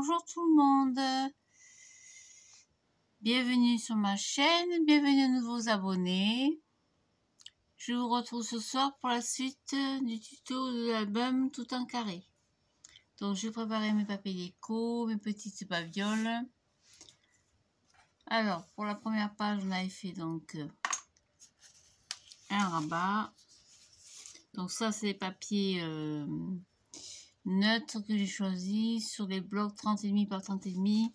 Bonjour tout le monde, bienvenue sur ma chaîne, bienvenue aux nouveaux abonnés. Je vous retrouve ce soir pour la suite du tuto de l'album tout en carré. Donc je vais préparer mes papiers déco, mes petites babioles. Alors pour la première page on avait fait donc un rabat. Donc ça c'est les papiers neutres que j'ai choisi sur les blocs 30,5 par 30,5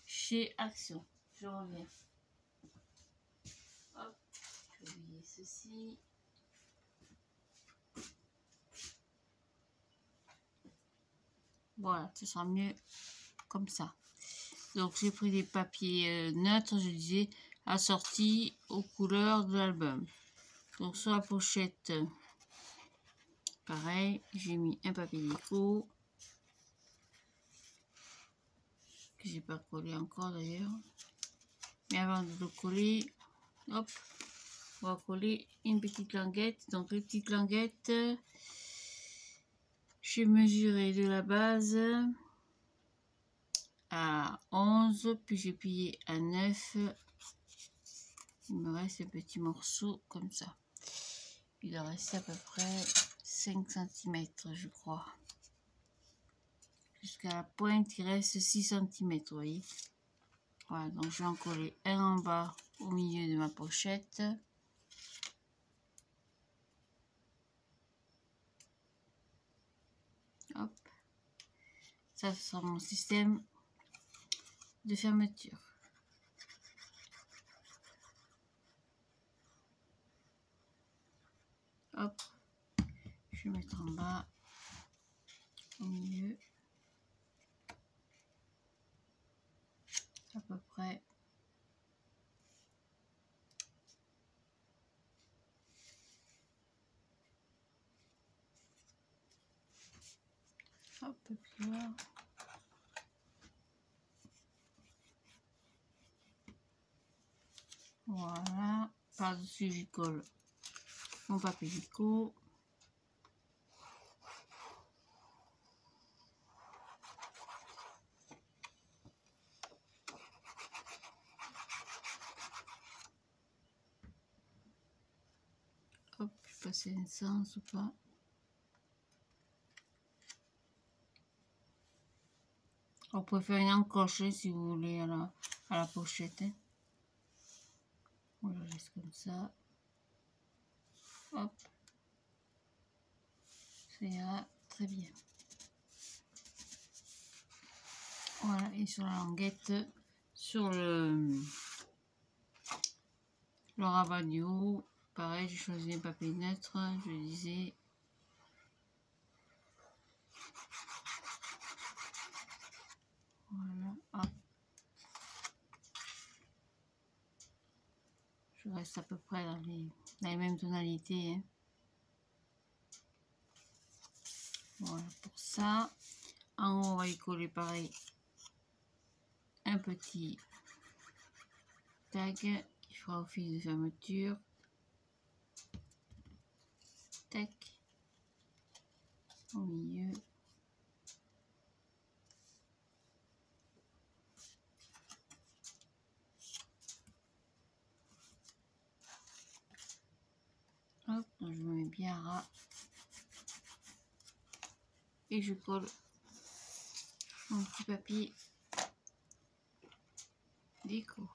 chez Action. Je reviens. Hop, je vais oublier ceci. Voilà, ce sera mieux comme ça. Donc j'ai pris des papiers neutres, je disais, assortis aux couleurs de l'album. Donc sur la pochette, pareil, j'ai mis un papier déco que j'ai pas collé encore d'ailleurs. Mais avant de le coller, hop, on va coller une petite languette. Donc les petites languettes, j'ai mesuré de la base à 11, puis j'ai plié à 9. Il me reste un petit morceau comme ça. Il doit rester à peu près 5 cm, je crois. Jusqu'à la pointe, il reste 6 cm, vous voyez. Voilà, donc je vais en coller un en bas au milieu de ma pochette. Hop. Ça, ce sera mon système de fermeture. Hop. Je vais mettre en bas, au milieu. À peu près. Hop, puis là. Voilà. Par-dessus, j'y colle mon papier déco. Hop, je sais pas si c'est un sens ou pas. On peut faire une encoche si vous voulez à la pochette. On la laisse comme ça. Hop. Ça ira très bien. Voilà, et sur la languette, sur le rabat du haut, pareil, j'ai choisi un papier neutre, je disais. Voilà, hop. Je reste à peu près dans les mêmes tonalités. Hein. Voilà pour ça. En haut, on va y coller pareil un petit tag qui fera office de fermeture. Tac. Au milieu. Hop, donc je me mets bien à ras. Et je colle mon petit papier déco.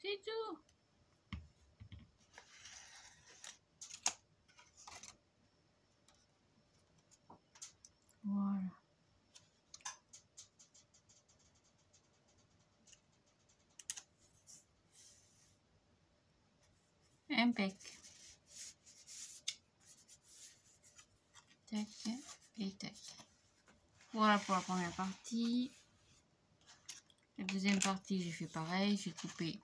C'est tout. Voilà. Impec. Tac et tac. Voilà pour la première partie. La deuxième partie, j'ai fait pareil. J'ai coupé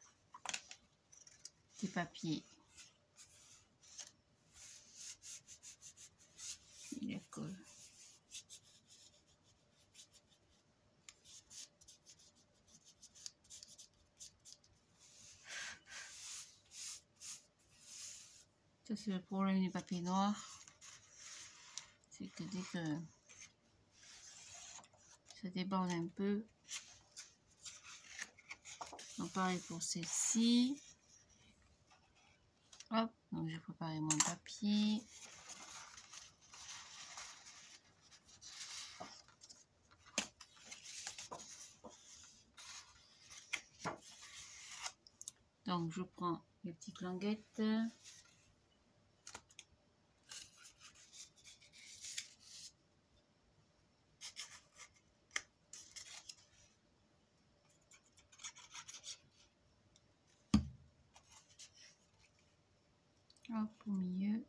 des papiers. Il la colle. Ça, c'est le problème du papier noir. C'est que dès que ça déborde un peu, donc pareil pour celle-ci. Hop, donc j'ai préparé mon papier. Donc je prends les petites languettes. Hop, au milieu.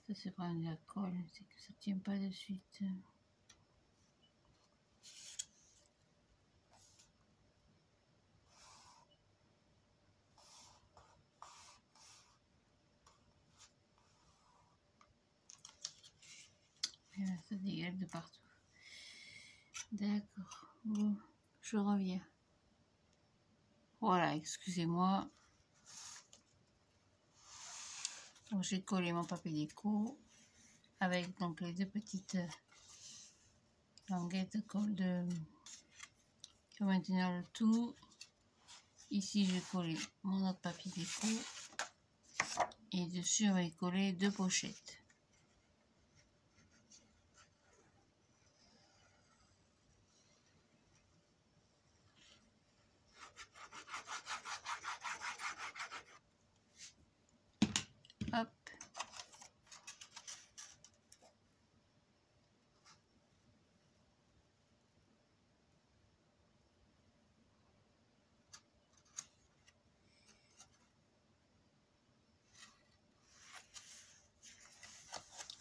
Ça c'est vraiment de la colle, c'est que ça tient pas de suite. Et là, ça dégage de partout. D'accord, bon, je reviens. Voilà, excusez-moi. Donc j'ai collé mon papier déco avec donc les deux petites languettes de colle qui vont maintenir le tout. Ici j'ai collé mon autre papier déco et dessus on va y coller deux pochettes. Hop.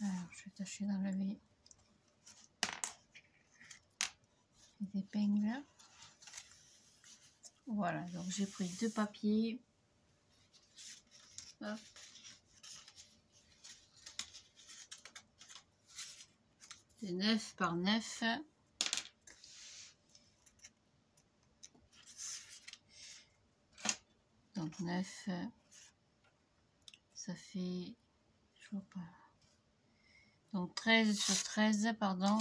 Alors, je vais tâcher d'enlever les épingles. Voilà, donc j'ai pris deux papiers. Hop. C'est 9 par 9. Donc 9, ça fait, je vois pas. Donc 13 sur 13, pardon.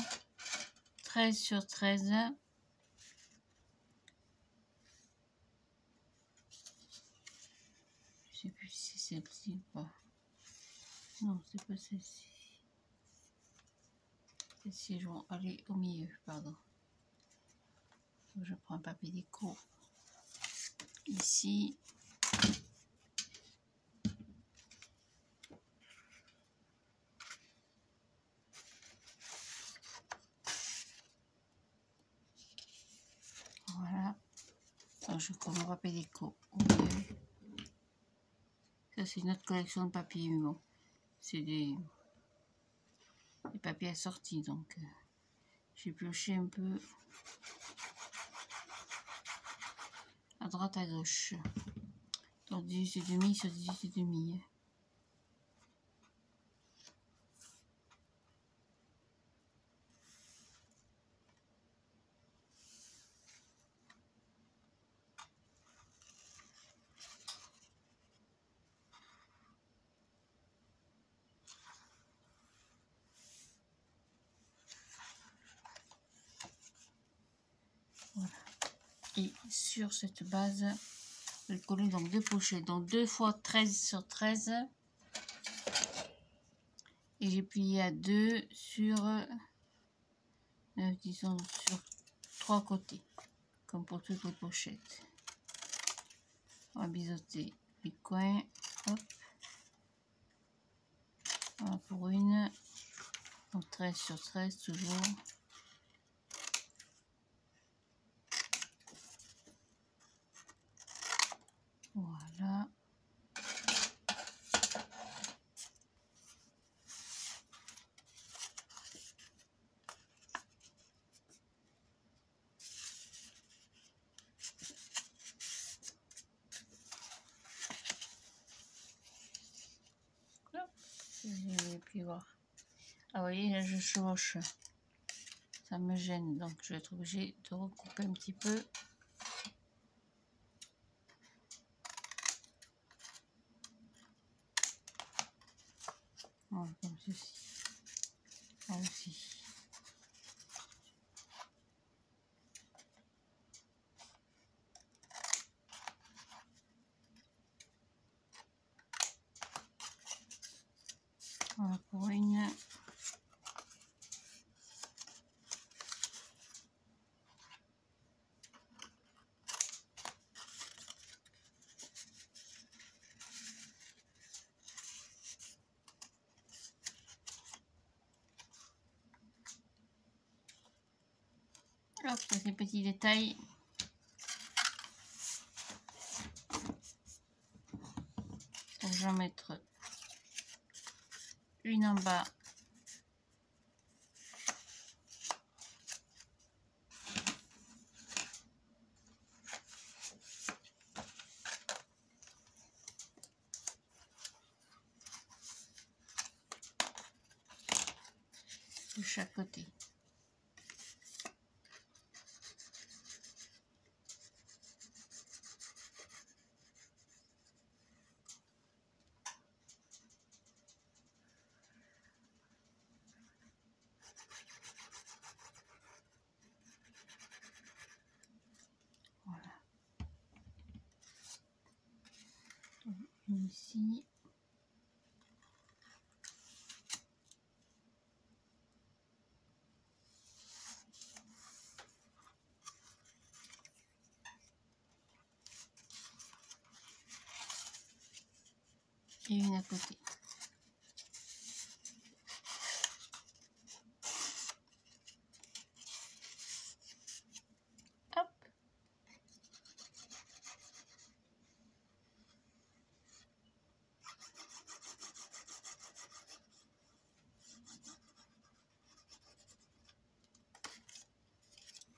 13 sur 13. Je sais plus si c'est celle-ci ou pas. Non, c'est pas celle-ci. Celle-ci, je vais aller au milieu, pardon. Donc, je prends un papier déco ici. Voilà. Donc, je prends mon papier déco au milieu. Ça, c'est une autre collection de papiers, mais bon. C'est des papiers assortis, donc j'ai pioché un peu à droite à gauche. Donc 18,5 sur 18,5. Voilà. Et sur cette base, je vais coller donc deux pochettes, donc 2 fois 13 sur 13. Et j'ai plié à 2 sur 9, disons sur 3 côtés, comme pour toutes les pochettes. On va biseauter les coins. Hop. Voilà pour une. Donc 13 sur 13 toujours. Voilà. Je vais puis voir. Ah, vous voyez, là je chevauche. Ça me gêne, donc je vais être obligée de recouper un petit peu. Voilà, comme ceci. Là aussi. Voilà pour une. Hop, ces petits détails. Donc je vais en mettre une en bas. De chaque côté. Voilà. Une ici. Et une à côté. Hop.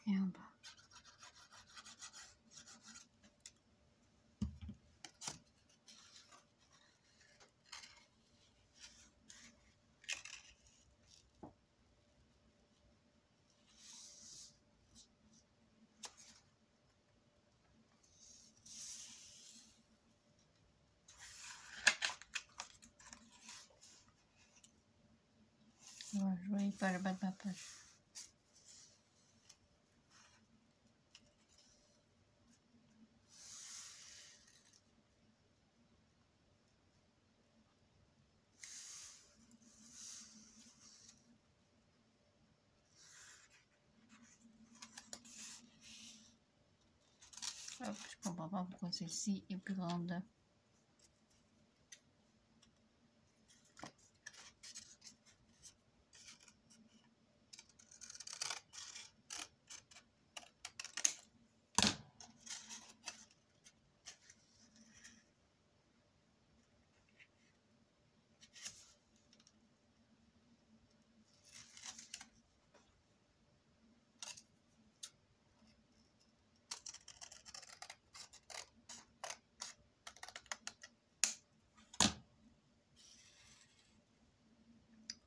Et en bas. Voilà, je ne voyais pas le bas de ma page. Hop, je comprends pas pourquoi celle-ci est plus grande.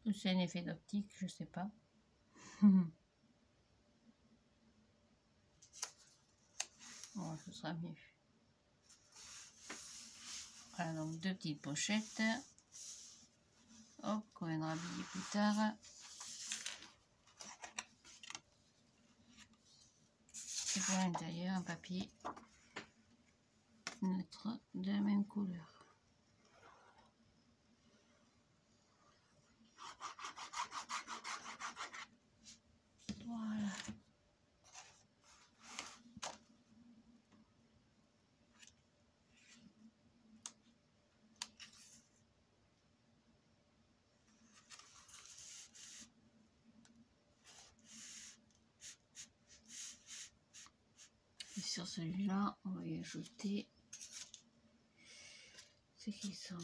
Ou c'est un effet d'optique, je sais pas. Bon, ce sera mieux. Voilà, donc deux petites pochettes. Hop, qu'on viendra habiller plus tard. Et pour l'intérieur, un papier neutre de la même couleur. Voilà. Et sur celui-là, on va y ajouter ce qui sont.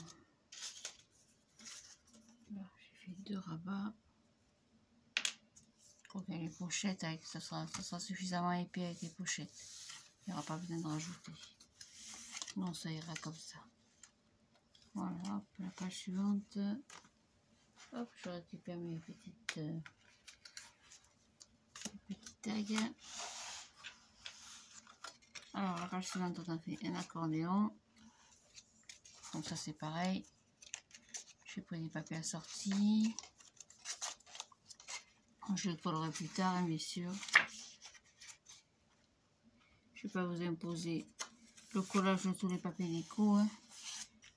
Là, j'ai fait deux rabats. Je crois que les pochettes, avec, ça sera suffisamment épais avec les pochettes. Il n'y aura pas besoin de rajouter. Non, ça ira comme ça. Voilà, hop, la page suivante. Hop, je récupère mes petites tags. Alors, la page suivante, on a fait un accordéon. Donc ça, c'est pareil. J'ai pris des papiers assortis. Je le collerai plus tard, hein, bien sûr. Je ne vais pas vous imposer le collage de tous les papiers déco. Hein.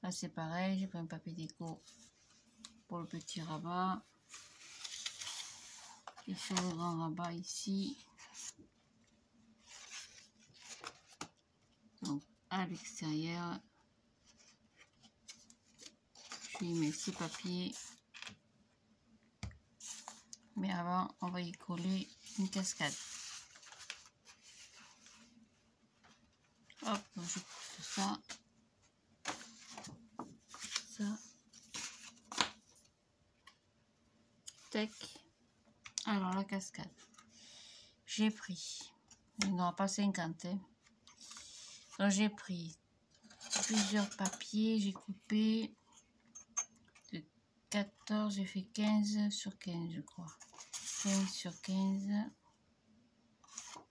Là, c'est pareil. J'ai pris un papier déco pour le petit rabat. Et sur le grand rabat ici. Donc, à l'extérieur, je lui mets ces papiers. Mais avant, on va y coller une cascade. Hop, je pousse ça. Ça. Tac. Alors, la cascade. J'ai pris, il n'y en aura pas 50. Hein. Donc, j'ai pris plusieurs papiers. J'ai coupé de 14, j'ai fait 15 sur 15, je crois. 15 sur 15,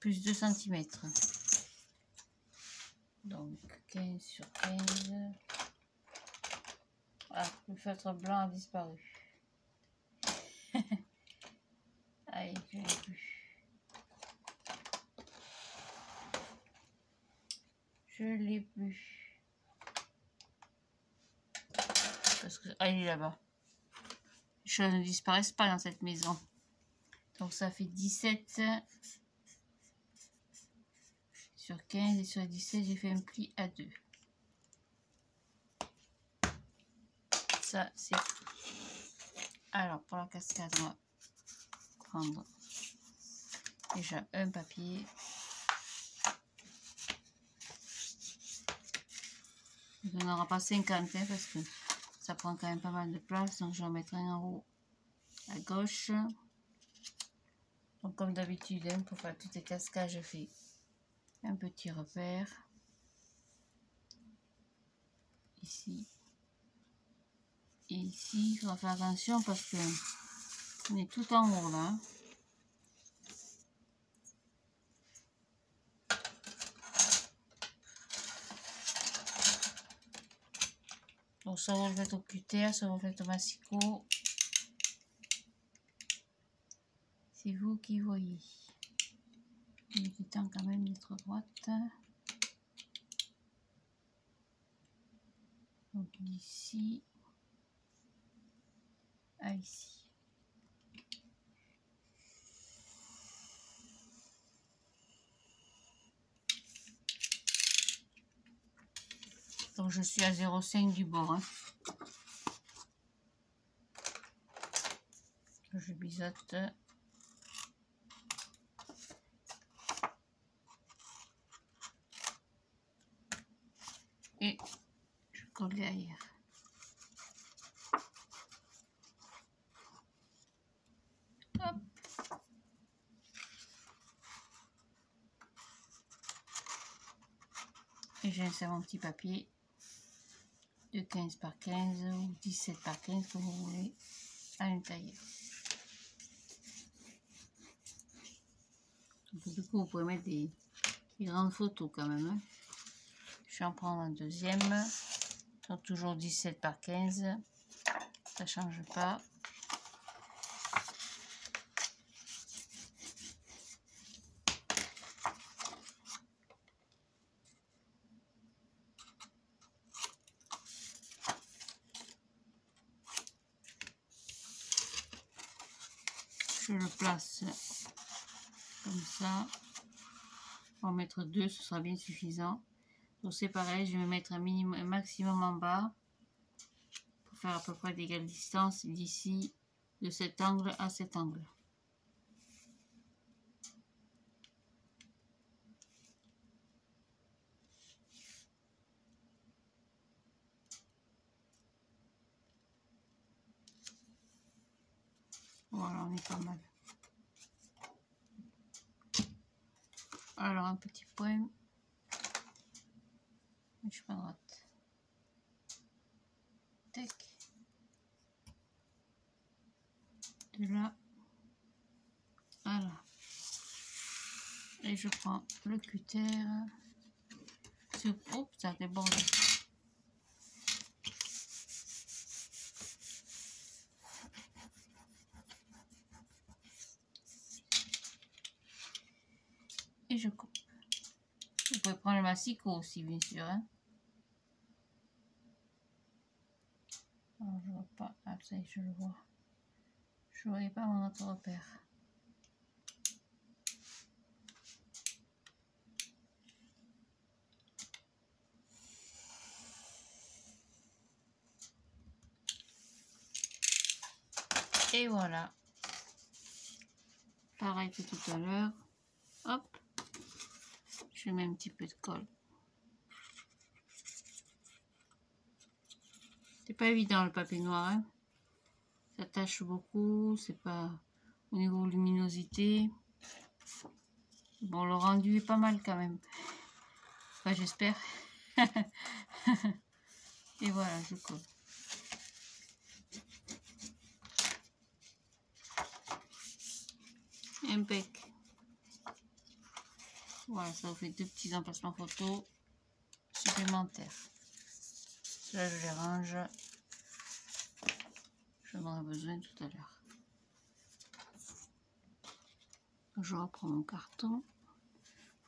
plus 2 cm. Donc 15 sur 15. Ah, le feutre blanc a disparu. Allez, je l'ai plus. Je l'ai plus. Parce que. Ah, il est là-bas. Les choses ne disparaissent pas dans cette maison. Donc ça fait 17 sur 15 et sur les 17 j'ai fait un pli à 2. Ça c'est tout. Alors pour la cascade on va prendre déjà un papier. Il n'y en aura pas 50 hein, parce que ça prend quand même pas mal de place. Donc je vais en mettre un en haut à gauche. Donc comme d'habitude hein, pour faire toutes les cascades je fais un petit repère ici et ici. Il faudra faire attention parce que on est tout en haut là. Donc soit vous le faites au cutter, soit vous le faites au massicot. C'est vous qui voyez. Il est temps quand même d'être droite. Donc d'ici à ici. Donc je suis à 0,5 du bord. Hein. Je biseaute. Et je colle derrière. Hop. Et j'insère mon petit papier de 15 par 15 ou 17 par 15 comme vous voulez à l'intérieur. Du coup vous pouvez mettre des grandes photos quand même. Hein. Je vais en prendre un deuxième. Donc toujours 17 par 15. Ça change pas. Je le place comme ça. On va mettre 2, ce sera bien suffisant. Donc c'est pareil, je vais mettre un minimum, un maximum en bas pour faire à peu près d'égale distance d'ici, de cet angle à cet angle. Voilà, on est pas mal. Alors un petit point. Je suis pas droite. Tac. de là à là. Et je prends le cutter sur... Oh, ça déborde. Et je coupe. Vous pouvez prendre le massicot aussi, bien sûr. Hein. Alors, je vois pas. Ah, ça y est, je le vois. Je ne voyais pas mon autre repère. Et voilà. Pareil que tout à l'heure. Hop. Je mets un petit peu de colle. C'est pas évident le papier noir. Hein. Ça tâche beaucoup. C'est pas au niveau luminosité. Bon, le rendu est pas mal quand même. Enfin, j'espère. Et voilà, je colle. Impec. Voilà, ça vous fait 2 petits emplacements photo supplémentaires. Là, je les range. J'en aurai besoin tout à l'heure. Je reprends mon carton,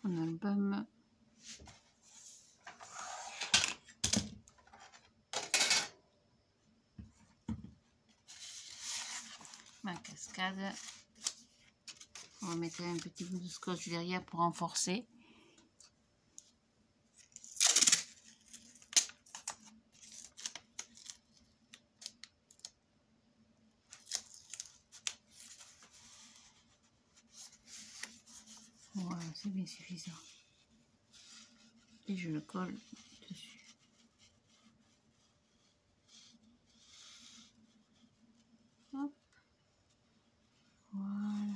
mon album. Ma cascade. On va mettre un petit bout de scotch derrière pour renforcer. Voilà, c'est bien suffisant. Et je le colle dessus. Hop. Voilà.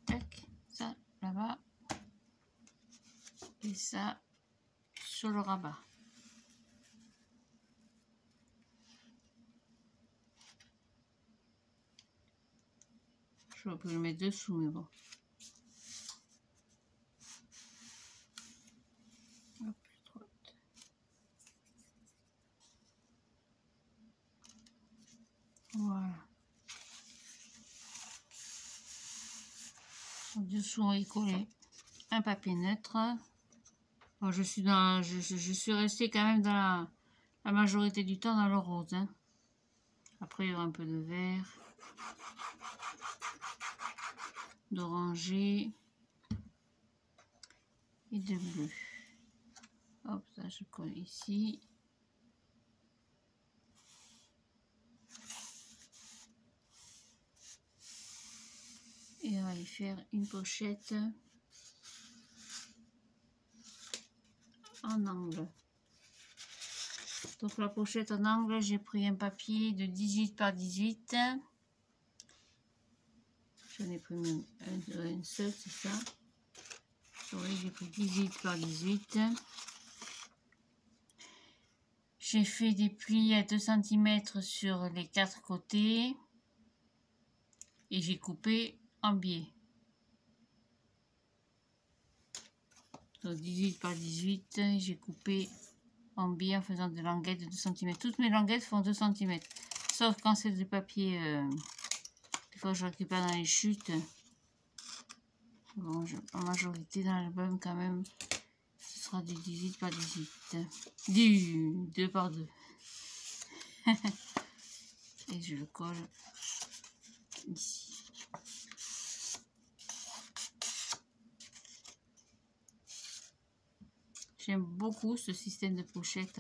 Tac, ça là-bas. Et ça sur le rabat. Je peux le mettre dessous, mais bon. Hop, je trotte. Voilà. En dessous, on va y coller un papier neutre. Bon, je suis restée quand même dans la majorité du temps dans le rose. Hein. Après, il y aura un peu de vert, d'oranger et de bleu. Hop, ça je colle ici. Et on va y faire une pochette en angle. Donc la pochette en angle, j'ai pris un papier de 18 par 18. J'en ai pris un seul, c'est ça. Oui, j'ai pris 18 par 18. J'ai fait des plis à 2 cm sur les 4 côtés. Et j'ai coupé en biais. Donc 18 par 18, j'ai coupé en biais en faisant des languettes de 2 cm. Toutes mes languettes font 2 cm. Sauf quand c'est du papier, des fois je récupère dans les chutes. Bon, en majorité dans l'album quand même, ce sera du 18 par 18. Du 2 par 2. Et je le colle ici. J'aime beaucoup ce système de pochette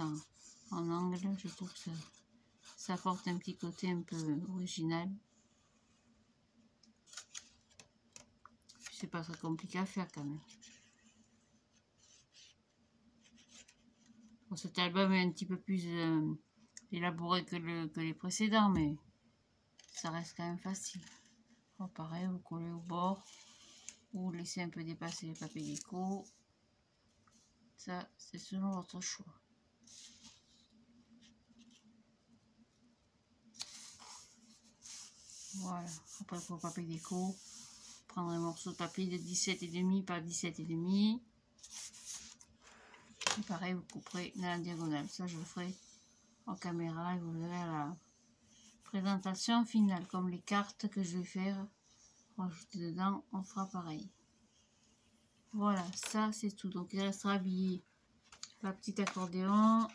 en angle. Je trouve que ça apporte un petit côté un peu original. C'est pas très compliqué à faire quand même. Bon, cet album est un petit peu plus élaboré que les précédents, mais ça reste quand même facile. Bon, pareil, vous collez au bord, ou laissez un peu dépasser les papiers déco. Ça, c'est selon votre choix. Voilà. Après, pour le papier déco, prendre un morceau de papier de 17,5 par 17,5. Et pareil, vous couperez dans la diagonale. Ça, je le ferai en caméra et vous verrez à la présentation finale. Comme les cartes que je vais faire, rajouter dedans, on fera pareil. Voilà, ça c'est tout. Donc il restera habillé la petite accordéon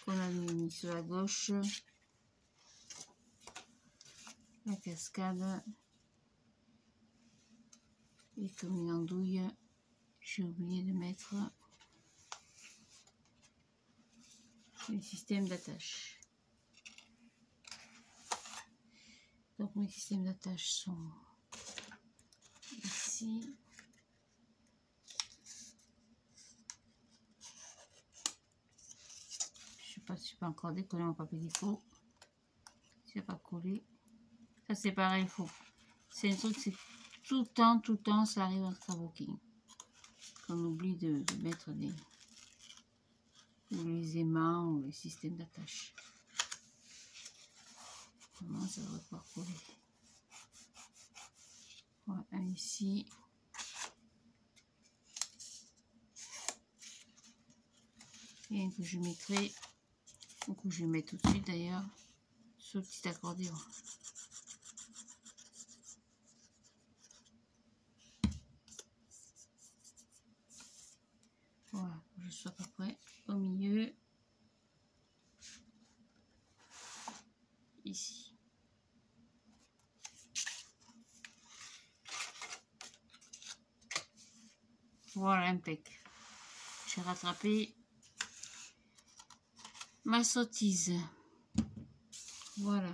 qu'on a mis sur la gauche, la cascade, et comme une andouille, j'ai oublié de mettre le système d'attache. Donc mes systèmes d'attache sont ici. Je sais pas si je peux encore décoller mon papier déco. Si c'est pas collé. Ça c'est pareil, il faut. C'est un truc, c'est tout le temps, ça arrive en scrapbooking. Qu'on oublie de mettre les aimants ou les systèmes d'attache. Comment ça va pas coller. Voilà, un ici. Et un que je mettrai, ou que je vais mettre tout de suite d'ailleurs, sur le petit accordéon. Voilà, je suis à peu près au milieu. Ici. Voilà, impec. J'ai rattrapé ma sottise. Voilà.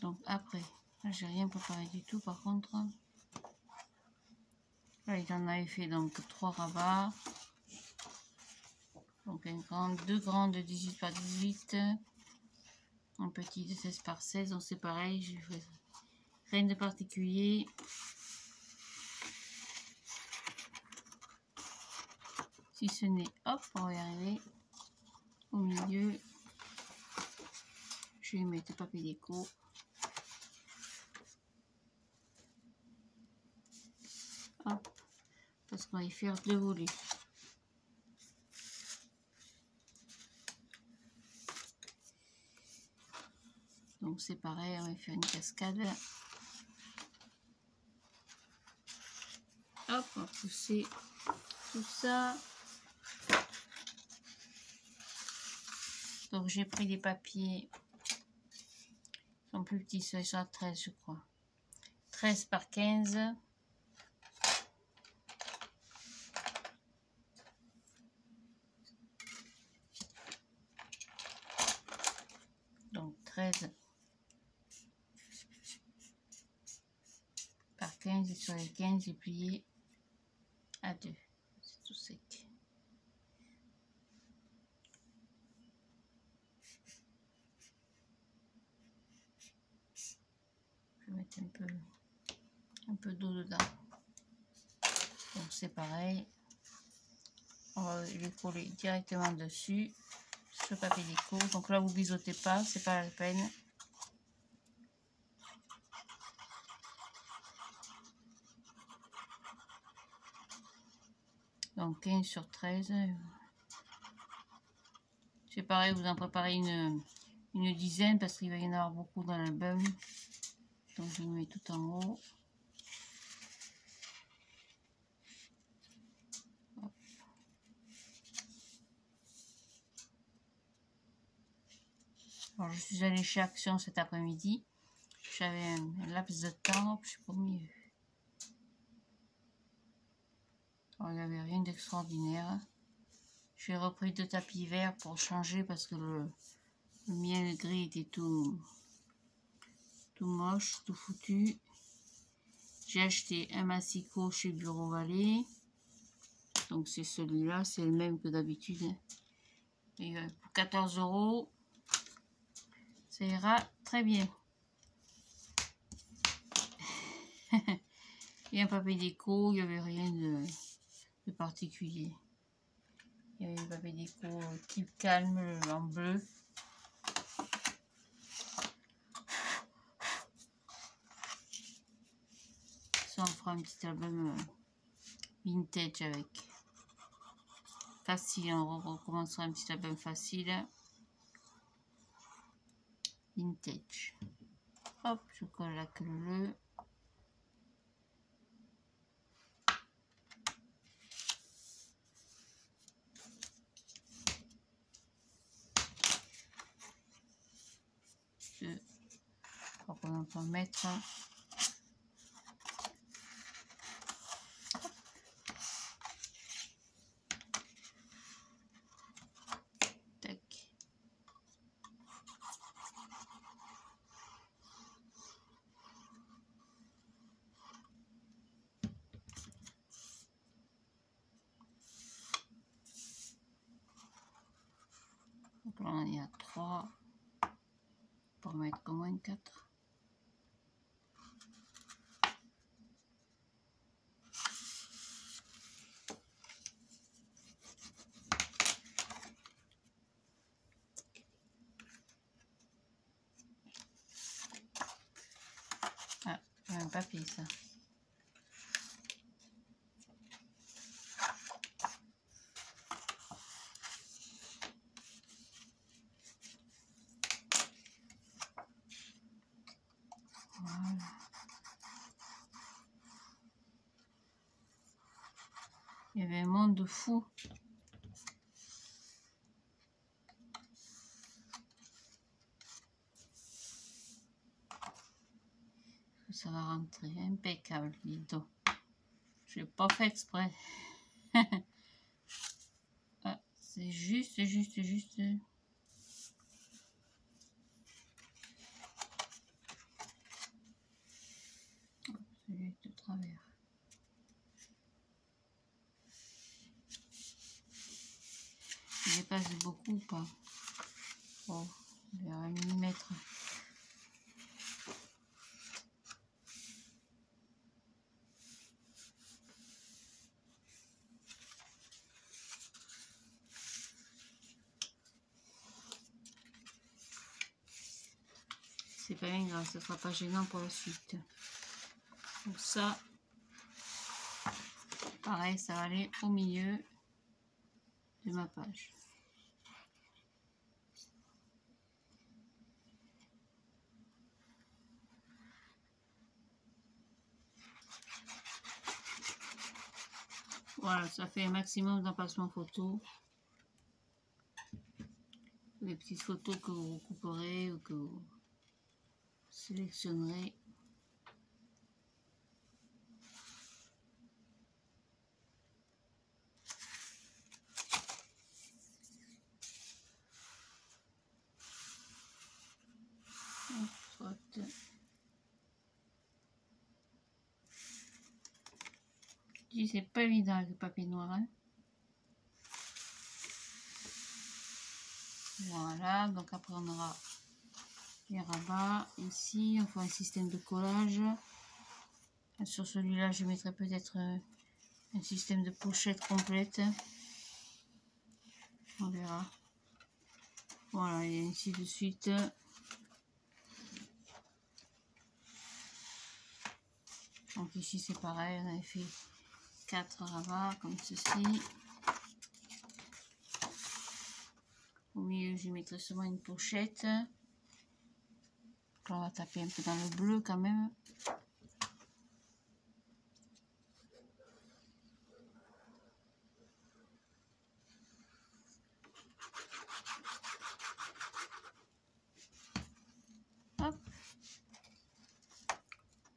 Donc après, là j'ai rien préparé du tout par contre. Là il en avait fait donc 3 rabats. Donc deux grands de 18 par 18. Un petit de 16 par 16. Donc c'est pareil, j'ai fait rien de particulier. Si ce n'est, hop, on va y arriver. Au milieu, je vais mettre le papier déco. Hop, parce qu'on va y faire 2 volets. Donc c'est pareil, on va faire une cascade. Hop, on va pousser tout ça. Donc j'ai pris des papiers, ils sont plus petits, ils sont à 13 je crois. 13 par 15. Donc 13 par 15 et sur les 15 j'ai plié à 2. C'est tout sec. Je vais mettre un peu d'eau dedans. Donc c'est pareil. On va les coller directement dessus sur le papier déco. Donc là vous biseautez pas, c'est pas la peine. Donc 15 sur 13. C'est pareil, vous en préparez une dizaine parce qu'il va y en avoir beaucoup dans l'album. Donc je mets tout en haut. Hop. Alors je suis allée chez Action cet après-midi. J'avais un laps de temps, je suis pas mieux. Alors, il n'y avait rien d'extraordinaire. J'ai repris 2 tapis verts pour changer parce que le miel gris était tout moche, tout foutu. J'ai acheté un massicot chez Bureau Vallée. Donc c'est celui-là, c'est le même que d'habitude. Et pour 14 €, ça ira très bien. Et un papier déco, il n'y avait rien de de particulier. Il y avait le papier déco type calme en bleu. Ça, on fera un petit album vintage avec. Facile, on recommencera un petit album facile. Vintage. Hop, je colle la queue. Je crois qu'on peut mettre. Tac. Donc là, il y a 3. Pour mettre au moins 4. Ah, il y a un papier ça. Voilà. Il y avait un monde de fou. Ça va rentrer impeccable, dis donc. Je n'ai pas fait exprès. Ah, c'est juste. C'est juste de travers. Il dépasse beaucoup ou pas? Oh, vers 1 mm. C'est pas bien grave, ça sera pas gênant pour la suite. Donc ça, pareil, ça va aller au milieu de ma page. Voilà, ça fait un maximum d'emplacements photos. Les petites photos que vous couperez ou que vous sélectionnerez. Je dis c'est pas évident avec le papier noir. Hein. Voilà, donc après on aura les rabats. Ici, on fait un système de collage. Sur celui-là, je mettrai peut-être un système de pochette complète. On verra. Voilà, et ainsi de suite. Donc ici c'est pareil, on avait fait 4 rabats comme ceci. Au milieu, je mettrai seulement une pochette. On va taper un peu dans le bleu quand même. Hop.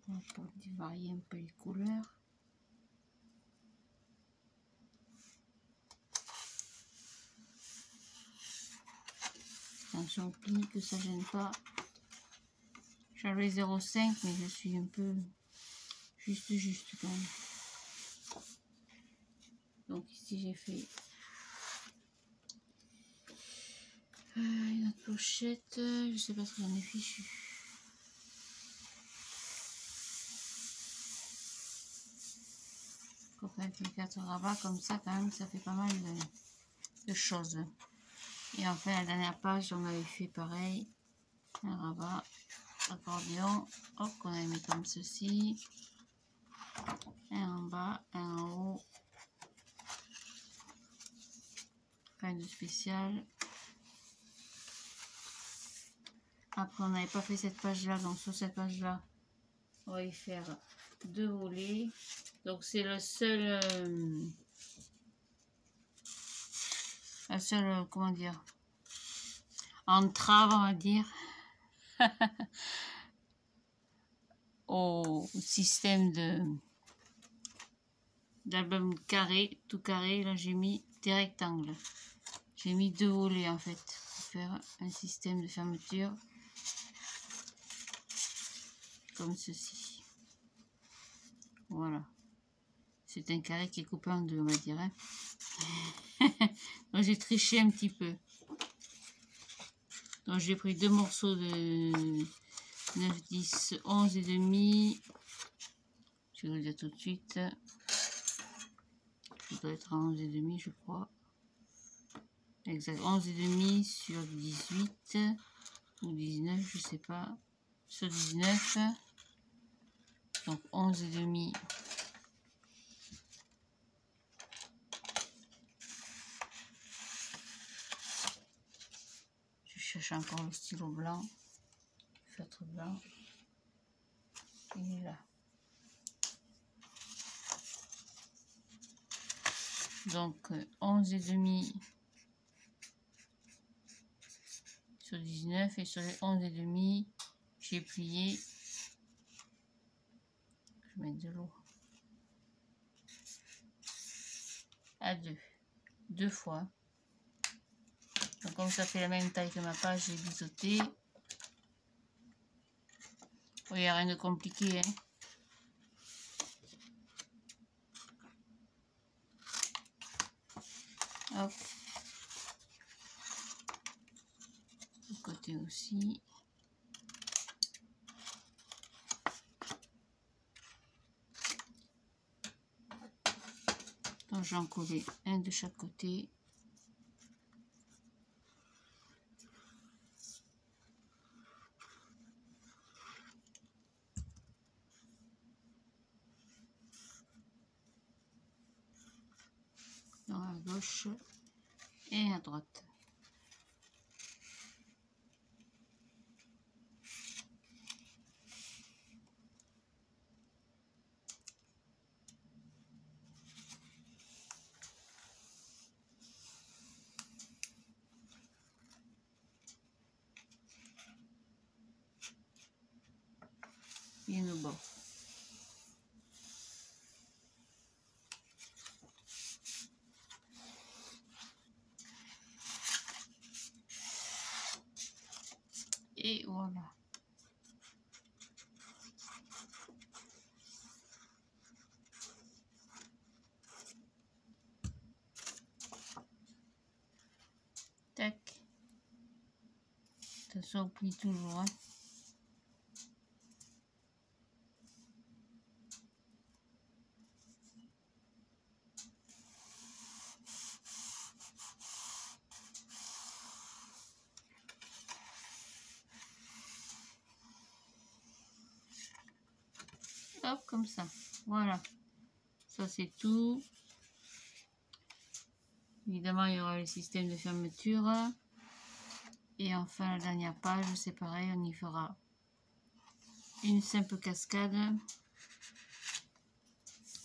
On peut varier un peu les couleurs. Attention au pli, que ça gêne pas. J'avais 0,5 mais je suis un peu juste quand même. Donc ici j'ai fait une autre pochette, je sais pas ce que j'en ai fichu. fait, les 4 rabats comme ça, quand même, ça fait pas mal de choses. Et enfin, la dernière page, on avait fait pareil. Un rabat, accordion, hop, qu'on a mis comme ceci. Un en bas, un en haut. Rien de spécial. Après, on n'avait pas fait cette page-là, donc sur cette page-là, on va y faire 2 volets. Donc, c'est le seul... la seule, comment dire, entrave, on va dire, au système d'album carré, tout carré. Là, j'ai mis des rectangles. J'ai mis 2 volets, en fait, pour faire un système de fermeture comme ceci. Voilà. C'est un carré qui est coupé en deux, on va dire. Hein. Donc, j'ai triché un petit peu. Donc, j'ai pris 2 morceaux de 9, 10, 11 et demi. Je vais vous le dire tout de suite. Ça doit être à 11 et demi, je crois. Exact. 11 et demi sur 18 ou 19, je sais pas. Sur 19. Donc 11 et demi. Je cherche encore le stylo blanc. Le feutre blanc. Il est là. Donc 11 et demi sur 19 et sur les 11 et demi, j'ai plié. Je vais mettre de l'eau. À 2 fois. Donc comme ça fait la même taille que ma page, j'ai biseauté. Il n'y a rien de compliqué. Hein. Hop. De côté aussi. Donc j'en coller un de chaque côté. Dans à gauche et à droite. Et le bord. Et voilà. Tac. De toute façon, on plie toujours. Hein. Hop, comme ça. Voilà. Ça, c'est tout. Évidemment, il y aura le système de fermeture. Et enfin, la dernière page, c'est pareil, on y fera une simple cascade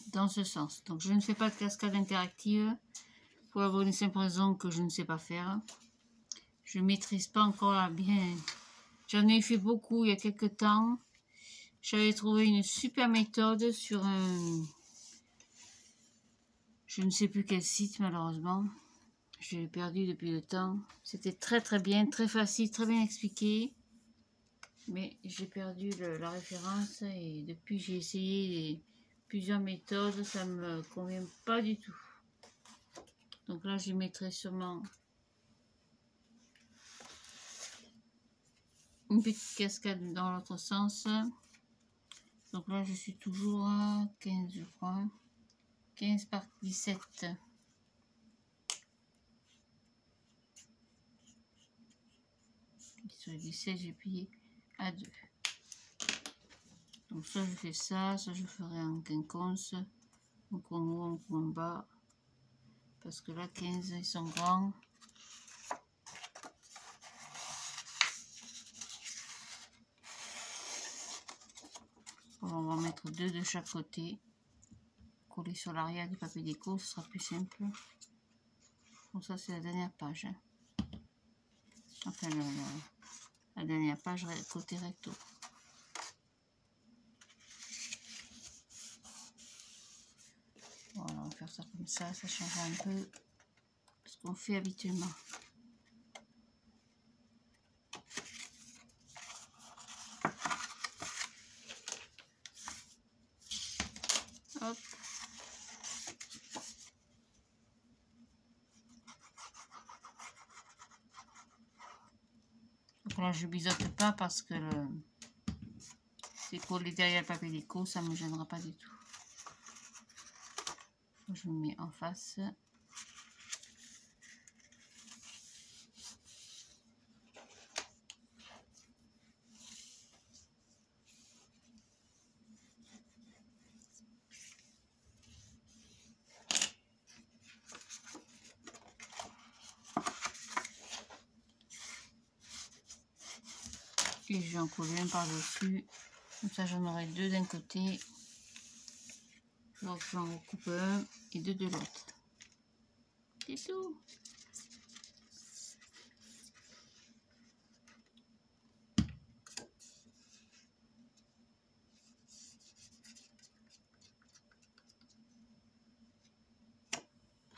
dans ce sens. Donc, je ne fais pas de cascade interactive pour la bonne et simple raison que je ne sais pas faire. Je ne maîtrise pas encore bien. J'en ai fait beaucoup il y a quelques temps. J'avais trouvé une super méthode sur un... Je ne sais plus quel site, malheureusement. Je l'ai perdu depuis le temps. C'était très très bien, très facile, très bien expliqué. Mais j'ai perdu la référence et depuis j'ai essayé plusieurs méthodes, ça ne me convient pas du tout. Donc là, je mettrai sûrement une petite cascade dans l'autre sens. Donc là, je suis toujours à 15, je crois. 15 par 17. Sur les 17, j'ai plié à 2. Donc soit je fais ça, soit je ferai en quinconce, un coin haut, un coin bas. Parce que là, 15, ils sont grands. On va en mettre 2 de chaque côté. Coller sur l'arrière du papier déco, ce sera plus simple. Bon, ça c'est la dernière page. Hein. Enfin, la dernière page côté recto. Voilà, on va faire ça comme ça change un peu ce qu'on fait habituellement. Hop. Donc là, je biseaute pas parce que c'est collé derrière le papier déco, ça me gênera pas du tout. Je me mets en face. Et je vais en coller un par-dessus. Comme ça, j'en aurai 2 d'un côté. Donc, j'en recoupe un et 2 de l'autre. C'est tout.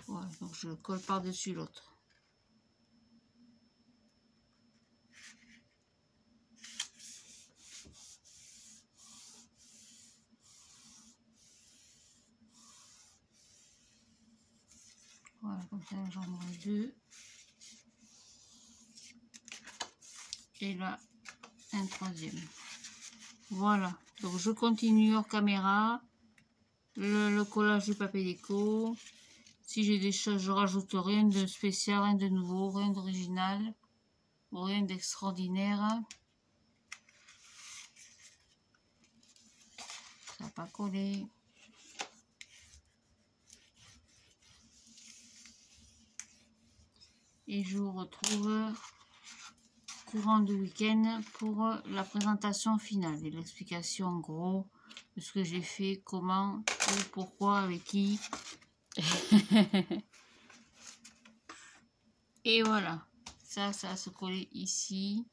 Voilà, donc je colle par-dessus l'autre. Voilà, comme ça j'en aurai 2. Et là, un 3e. Voilà, donc je continue hors caméra. Le collage du papier déco. Si j'ai des choses, je rajoute rien de spécial, rien de nouveau, rien d'original, rien d'extraordinaire. Ça va pas coller. Et je vous retrouve courant du week-end pour la présentation finale et l'explication en gros de ce que j'ai fait, comment, où, pourquoi, avec qui. Et voilà, ça va se coller ici.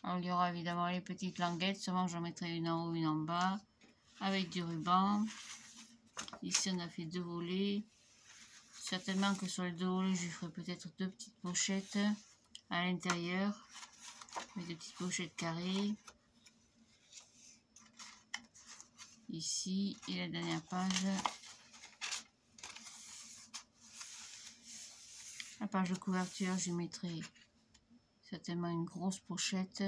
Alors, il y aura évidemment les petites languettes, seulement j'en mettrai une en haut, une en bas, avec du ruban. Ici on a fait 2 volets. Certainement que sur les 2 volets, je ferai peut-être 2 petites pochettes à l'intérieur, avec des petites pochettes carrées. Ici, et la dernière page. La page de couverture, je mettrai certainement une grosse pochette.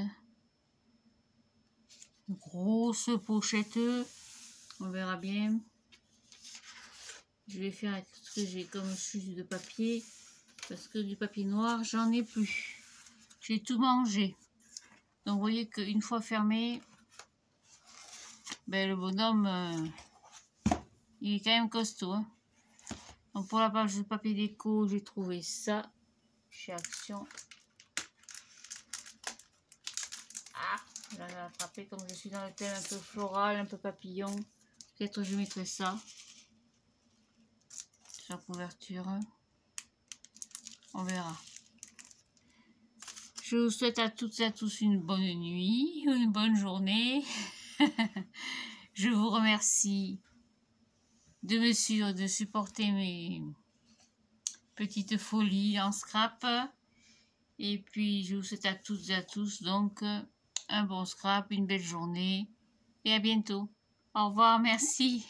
Une grosse pochette. On verra bien. Je vais faire avec ce que j'ai comme chute de papier. Parce que du papier noir, j'en ai plus. J'ai tout mangé. Donc vous voyez qu'une fois fermé, ben, le bonhomme, il est quand même costaud. Hein. Donc pour la page de papier déco, j'ai trouvé ça chez Action. Ah, j'avais attrapé comme je suis dans le thème un peu floral, un peu papillon. Peut-être je mettrai ça sur la couverture. On verra. Je vous souhaite à toutes et à tous une bonne nuit, une bonne journée. Je vous remercie de me suivre, de supporter mes petites folies en scrap. Et puis, je vous souhaite à toutes et à tous donc un bon scrap, une belle journée et à bientôt. Au revoir, merci.